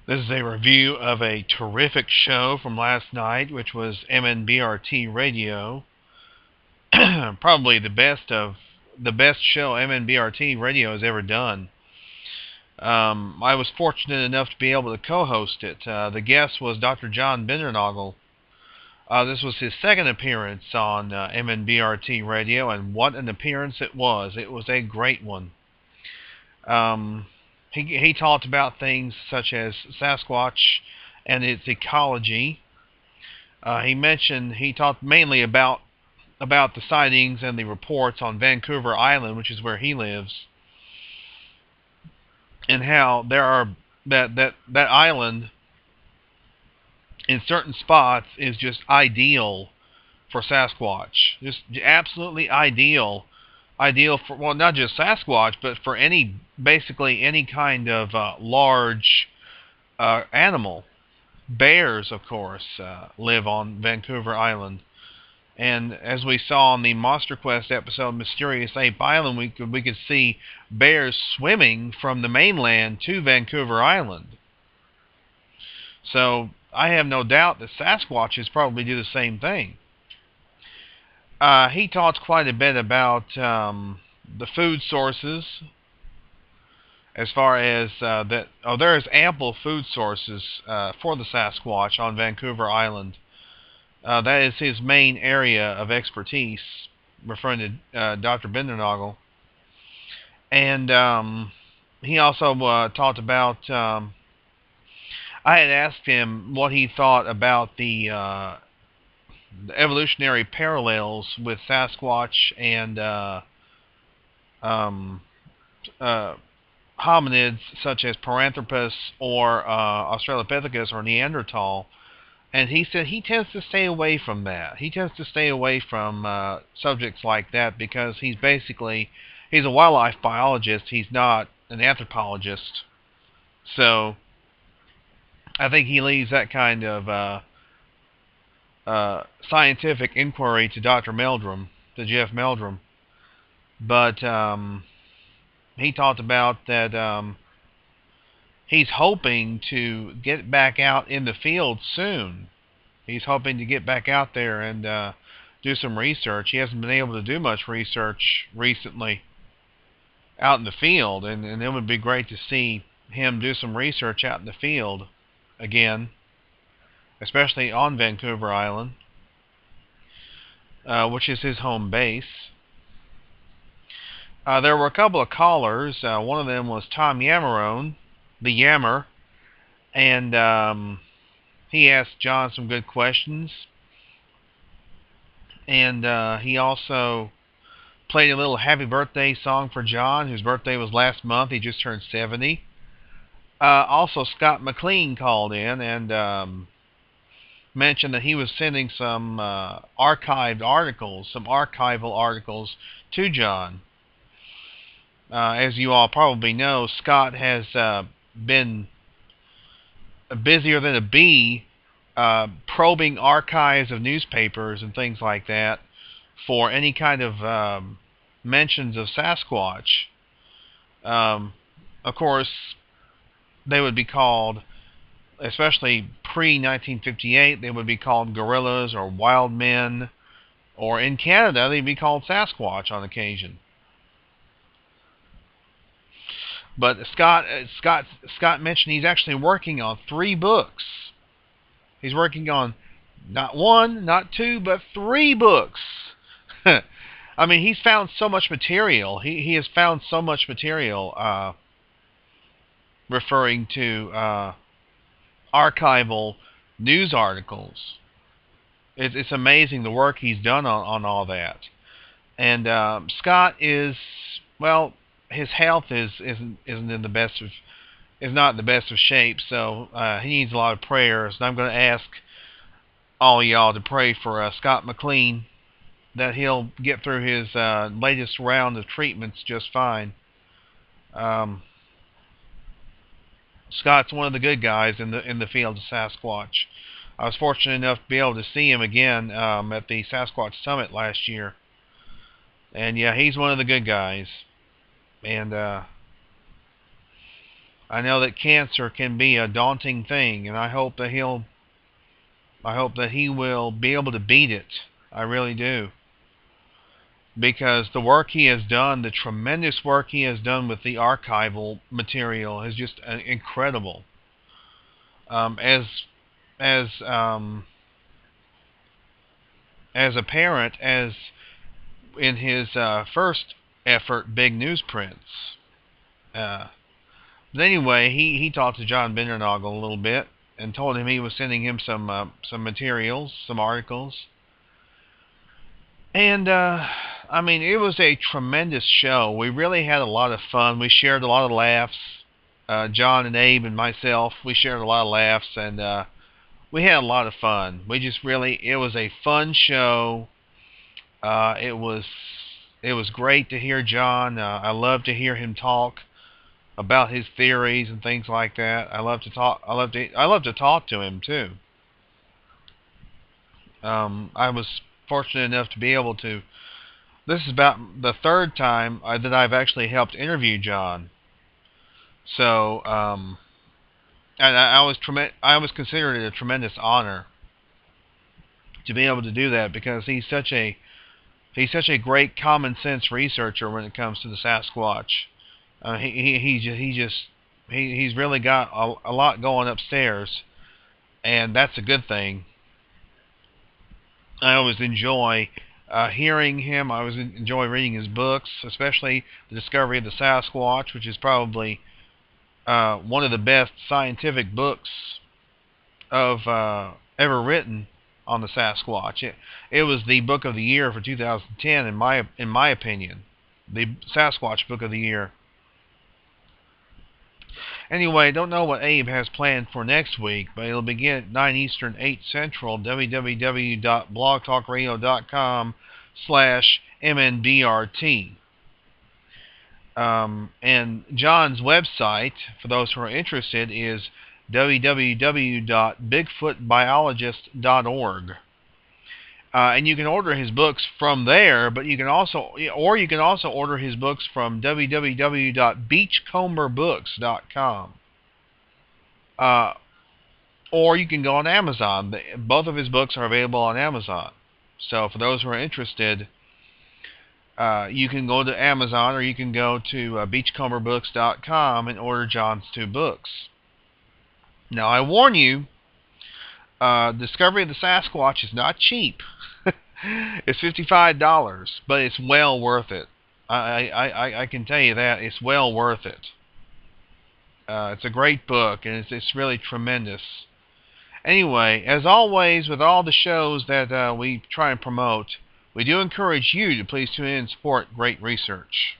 This is a review of a terrific show from last night, which was MNBRT Radio. Probably the best show MNBRT Radio has ever done. I was fortunate enough to be able to co-host it. The guest was Dr. John Bindernagel. This was his second appearance on MNBRT Radio, and what an appearance it was. It was a great one. He talked about things such as Sasquatch and its ecology. He talked mainly about the sightings and the reports on Vancouver Island, which is where he lives, and how there are that island in certain spots is just ideal for Sasquatch. Just absolutely ideal for, well, not just Sasquatch, but for basically any kind of large animal. Bears, of course, live on Vancouver Island. And as we saw on the Monster Quest episode, Mysterious Ape Island, we could see bears swimming from the mainland to Vancouver Island. So I have no doubt that Sasquatches probably do the same thing. He talks quite a bit about the food sources, as far as that. Oh, there is ample food sources for the Sasquatch on Vancouver Island. That is his main area of expertise, referring to Dr. Bindernagel. And he also talked about. I had asked him what he thought about the evolutionary parallels with Sasquatch and hominids such as Paranthropus or Australopithecus or Neanderthal. And he said he tends to stay away from that. He tends to stay away from subjects like that because he's a wildlife biologist. He's not an anthropologist. So I think he leaves that kind of scientific inquiry to Dr. Meldrum, to Jeff Meldrum. But he talked about that he's hoping to get back out in the field soon. He's hoping to get back out there and do some research. He hasn't been able to do much research recently out in the field, and it would be great to see him do some research out in the field again, especially on Vancouver Island, which is his home base. There were a couple of callers. One of them was Tom Yamarone, the Yammer, and he asked John some good questions. And he also played a little happy birthday song for John, whose birthday was last month. He just turned 70. Also, Scott McLean called in and mentioned that he was sending some archival articles to John. As you all probably know, Scott has been busier than a bee probing archives of newspapers and things like that for any kind of mentions of Sasquatch. Of course, they would be called, especially pre-1958, they would be called gorillas or wild men, or in Canada, they'd be called Sasquatch on occasion. But Scott mentioned he's actually working on 3 books. He's working on not 1, not 2, but 3 books. I mean, he's found so much material. He has found so much material referring to archival news articles. It's amazing the work he's done on all that. And Scott is, well, his health isn't in the best of shape, so he needs a lot of prayers. And I'm going to ask all y'all to pray for Scott McLean, that he'll get through his latest round of treatments just fine. Scott's one of the good guys in the field of Sasquatch. I was fortunate enough to be able to see him again at the Sasquatch Summit last year. And yeah, he's one of the good guys. And I know that cancer can be a daunting thing, and I hope that he will be able to beat it. I really do. Because the work he has done, the tremendous work he has done with the archival material is just incredible. As as um, as apparent as in his first effort, Big Newsprints. But anyway, he talked to John Bindernagel a little bit and told him he was sending him some materials, some articles. And I mean, it was a tremendous show. We really had a lot of fun. We shared a lot of laughs. John and Abe and myself, we shared a lot of laughs, and we had a lot of fun. It was a fun show. It was great to hear John. I love to hear him talk about his theories and things like that. I love to talk to him too. I was fortunate enough to be able to. This is about the third time that I've actually helped interview John. So, and I was considered it a tremendous honor to be able to do that, because he's such a great common sense researcher when it comes to the Sasquatch. He's really got a lot going upstairs, and that's a good thing. I always enjoy hearing him. I always enjoy reading his books, especially The Discovery of the Sasquatch, which is probably one of the best scientific books of ever written on the Sasquatch. It was the book of the year for 2010, in my opinion, the Sasquatch book of the year. Anyway, I don't know what Abe has planned for next week, but it'll begin at 9 Eastern, 8 Central, www.blogtalkradio.com/MNBRT. And John's website, for those who are interested, is www.bigfootbiologist.org. And you can order his books from there, but you can also order his books from www.beachcomberbooks.com. Or you can go on Amazon. Both of his books are available on Amazon. So for those who are interested, you can go to Amazon, or you can go to beachcomberbooks.com and order John's 2 books. Now, I warn you, Discovery of the Sasquatch is not cheap. It's $55, but it's well worth it. I can tell you that. It's well worth it. It's a great book, and it's really tremendous. Anyway, as always, with all the shows that we try and promote, we do encourage you to please tune in and support great research.